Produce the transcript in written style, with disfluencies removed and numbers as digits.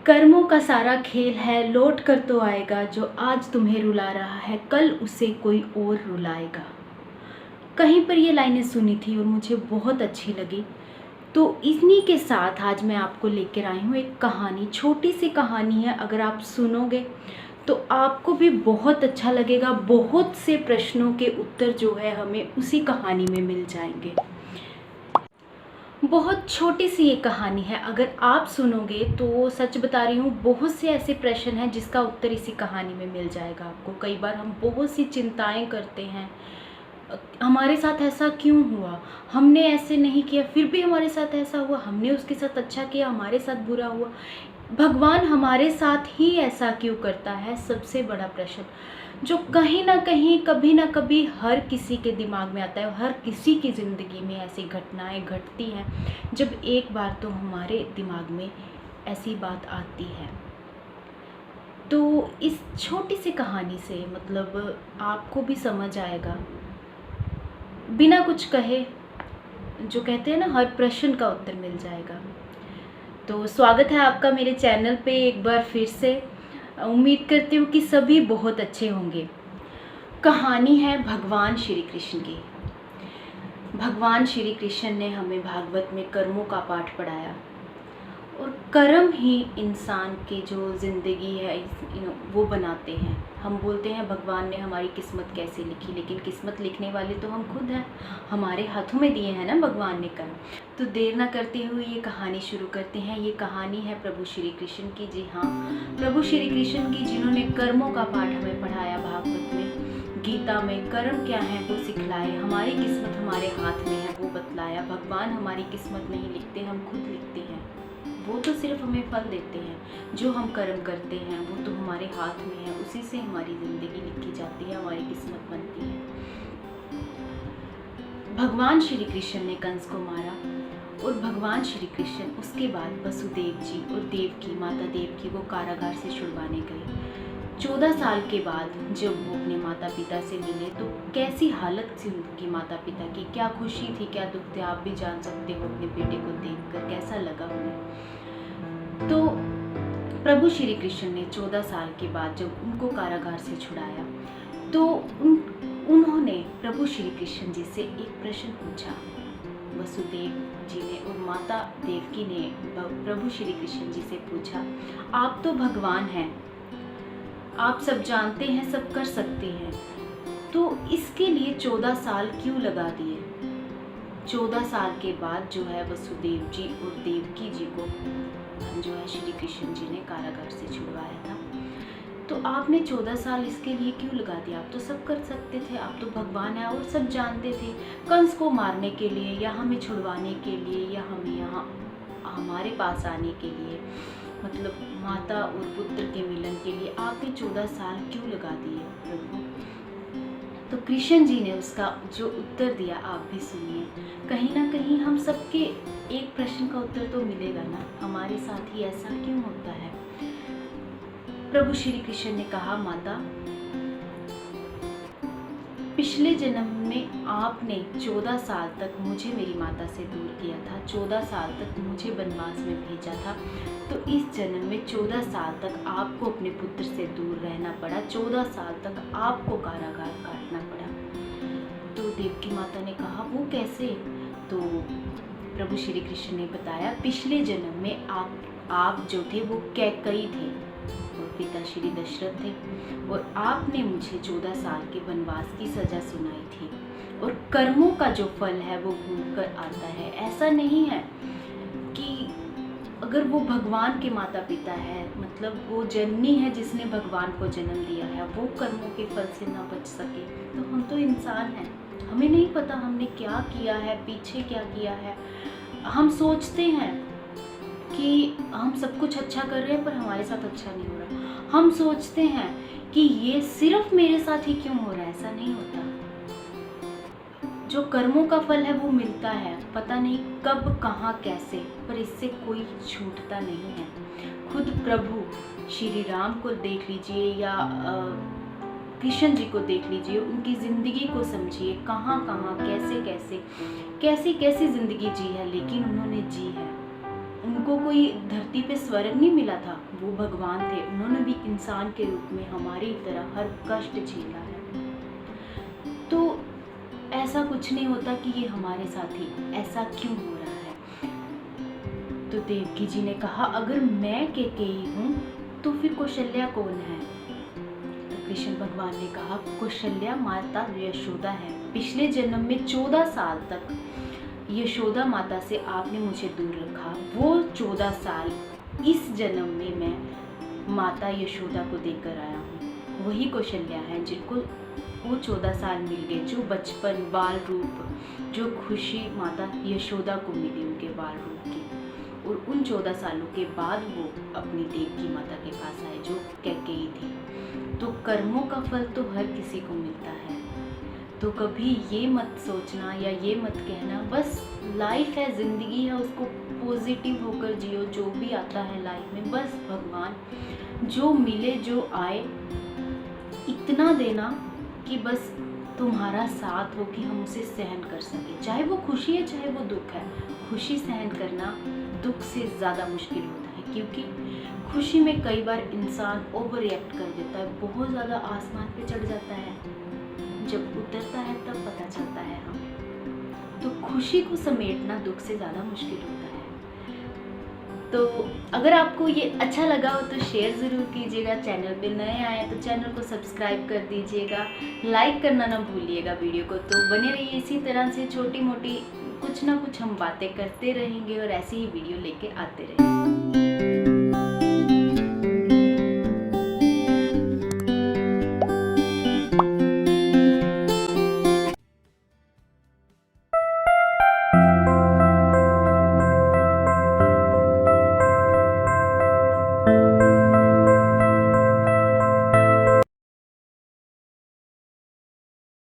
कर्मों का सारा खेल है, लौट कर तो आएगा। जो आज तुम्हें रुला रहा है, कल उसे कोई और रुलाएगा। कहीं पर ये लाइनें सुनी थी और मुझे बहुत अच्छी लगी। तो इन्हीं के साथ आज मैं आपको लेकर आई हूँ एक कहानी। छोटी सी कहानी है, अगर आप सुनोगे तो आपको भी बहुत अच्छा लगेगा। बहुत से प्रश्नों के उत्तर जो है हमें उसी कहानी में मिल जाएंगे। बहुत छोटी सी ये कहानी है, अगर आप सुनोगे तो सच बता रही हूँ, बहुत से ऐसे प्रश्न हैं जिसका उत्तर इसी कहानी में मिल जाएगा आपको। कई बार हम बहुत सी चिंताएं करते हैं, हमारे साथ ऐसा क्यों हुआ, हमने ऐसे नहीं किया फिर भी हमारे साथ ऐसा हुआ, हमने उसके साथ अच्छा किया हमारे साथ बुरा हुआ, भगवान हमारे साथ ही ऐसा क्यों करता है। सबसे बड़ा प्रश्न जो कहीं ना कहीं कभी ना कभी हर किसी के दिमाग में आता है। हर किसी की ज़िंदगी में ऐसी घटनाएं घटती हैं जब एक बार तो हमारे दिमाग में ऐसी बात आती है। तो इस छोटी सी कहानी से मतलब आपको भी समझ आएगा, बिना कुछ कहे, जो कहते हैं ना, हर प्रश्न का उत्तर मिल जाएगा। तो स्वागत है आपका मेरे चैनल पे एक बार फिर से। उम्मीद करती हूँ कि सभी बहुत अच्छे होंगे। कहानी है भगवान श्री कृष्ण की। भगवान श्री कृष्ण ने हमें भागवत में कर्मों का पाठ पढ़ाया और कर्म ही इंसान की जो ज़िंदगी है वो बनाते हैं। हम बोलते हैं भगवान ने हमारी किस्मत कैसे लिखी, लेकिन किस्मत लिखने वाले तो हम खुद हैं। हमारे हाथों में दिए हैं ना भगवान ने कर्म। तो देर ना करते हुए ये कहानी शुरू करते हैं। ये कहानी है प्रभु श्री कृष्ण की। जी हाँ, प्रभु श्री कृष्ण की, जिन्होंने कर्मों का पाठ हमें पढ़ाया भागवत में, गीता में। कर्म क्या है वो सिखलाए, हमारी किस्मत हमारे हाथ में है वो बतलाया। भगवान हमारी किस्मत नहीं लिखते, हम खुद लिखते हैं। वो तो सिर्फ हमें फल देते हैं। जो हम कर्म करते हैं वो तो हमारे हाथ में है, उसी से हमारी ज़िंदगी लिखी जाती है, हमारी किस्मत बनती है। भगवान श्री कृष्ण ने कंस को मारा और भगवान श्री कृष्ण उसके बाद वसुदेव जी और देवकी, माता देवकी को कारागार से छुड़वाने गए। 14 साल के बाद जब वो अपने माता पिता से मिले तो कैसी हालत थी उनकी माता पिता की, क्या खुशी थी, क्या दुख थे, आप भी जान सकते हो अपने बेटे को देखकर कैसा लगा उन्हें। तो प्रभु श्री कृष्ण ने 14 साल के बाद जब उनको कारागार से छुड़ाया तो उन्होंने प्रभु श्री कृष्ण जी से एक प्रश्न पूछा। वसुदेव जी ने और माता देवकी ने प्रभु श्री कृष्ण जी से पूछा, आप तो भगवान हैं, आप सब जानते हैं, सब कर सकते हैं, तो इसके लिए 14 साल क्यों लगा दिए। 14 साल के बाद जो है वसुदेव जी और देवकी जी को जो है श्री कृष्ण जी ने कारागार से छुड़वाया था। तो आपने 14 साल इसके लिए क्यों लगा दिया, आप तो सब कर सकते थे, आप तो भगवान हैं और सब जानते थे। कंस को मारने के लिए या हमें छुड़वाने के लिए या हमें यहाँ हमारे पास आने के लिए, मतलब माता और पुत्र के मिलन के लिए आपने 14 साल क्यों लगा दिए प्रभु। तो कृष्ण जी ने उसका जो उत्तर दिया आप भी सुनिए। कहीं ना कहीं हम सबके एक प्रश्न का उत्तर तो मिलेगा ना, हमारे साथ ही ऐसा क्यों होता है। प्रभु श्री कृष्ण ने कहा, माता, पिछले जन्म में आपने 14 साल तक मुझे मेरी माता से दूर किया था, 14 साल तक मुझे वनवास में भेजा था, तो इस जन्म में 14 साल तक आपको अपने पुत्र से दूर रहना पड़ा, 14 साल तक आपको कारागार काटना पड़ा। तो देवकी माता ने कहा, वो कैसे। तो प्रभु श्री कृष्ण ने बताया, पिछले जन्म में आप जो थे वो कैकई थे और पिता श्री दशरथ थे और आपने मुझे 14 साल के वनवास की सजा सुनाई थी। और कर्मों का जो फल है वो भूल कर आता है। ऐसा नहीं है कि अगर वो भगवान के माता पिता है, मतलब वो जननी है जिसने भगवान को जन्म दिया है, वो कर्मों के फल से ना बच सके तो हम तो इंसान हैं, हमें नहीं पता हमने क्या किया है, पीछे क्या किया है। हम सोचते हैं कि हम सब कुछ अच्छा कर रहे हैं पर हमारे साथ अच्छा नहीं हो रहा। हम सोचते हैं कि ये सिर्फ मेरे साथ ही क्यों हो रहा है, ऐसा नहीं होता। जो कर्मों का फल है वो मिलता है, पता नहीं कब कहाँ कैसे, पर इससे कोई छूटता नहीं है। खुद प्रभु श्री राम को देख लीजिए या कृष्ण जी को देख लीजिए, उनकी ज़िंदगी को समझिए, कहाँ कहाँ कैसे कैसे कैसी कैसी ज़िंदगी जी है, लेकिन उन्होंने जी है। उनको कोई धरती पे स्वर्ग नहीं मिला था, वो भगवान थे, उन्होंने भी इंसान के रूप में हमारी तरह हर कष्ट झेला है। तो ऐसा कुछ नहीं होता कि ये हमारे साथ ही ऐसा क्यों हो रहा है। तो देवकी जी ने कहा, अगर मैं कैकेयी हूँ तो फिर कौशल्या कौन है? तो कृष्ण भगवान ने कहा, कौशल्या माता यशोदा है। पिछले जन्म में 14 साल तक यशोदा माता से आपने मुझे दूर रखा, वो 14 साल इस जन्म में मैं माता यशोदा को देकर आया हूँ। वही कौशल्या है जिनको वो 14 साल मिल गए, जो बचपन, बाल रूप, जो खुशी माता यशोदा को मिली उनके बाल रूप की। और उन 14 सालों के बाद वो अपनी देवकी माता के पास आए जो कैकेयी थी। तो कर्मों का फल तो हर किसी को मिलता है। तो कभी ये मत सोचना या ये मत कहना, बस लाइफ है, ज़िंदगी है, उसको पॉजिटिव होकर जियो। जो भी आता है लाइफ में, बस भगवान जो मिले जो आए इतना देना कि बस तुम्हारा साथ हो कि हम उसे सहन कर सकें। चाहे वो खुशी है चाहे वो दुख है, खुशी सहन करना दुख से ज़्यादा मुश्किल होता है, क्योंकि खुशी में कई बार इंसान ओवर रिएक्ट कर देता है, बहुत ज़्यादा आसमान पे चढ़ जाता है, जब उतरता है तब पता चलता है हमें। तो खुशी को समेटना दुख से ज़्यादा मुश्किल होता है। तो अगर आपको ये अच्छा लगा हो तो शेयर ज़रूर कीजिएगा, चैनल पे नए आए तो चैनल को सब्सक्राइब कर दीजिएगा, लाइक करना ना भूलिएगा वीडियो को। तो बने रहिए इसी तरह से, छोटी मोटी कुछ ना कुछ हम बातें करते रहेंगे और ऐसे ही वीडियो लेके आते रहेंगे।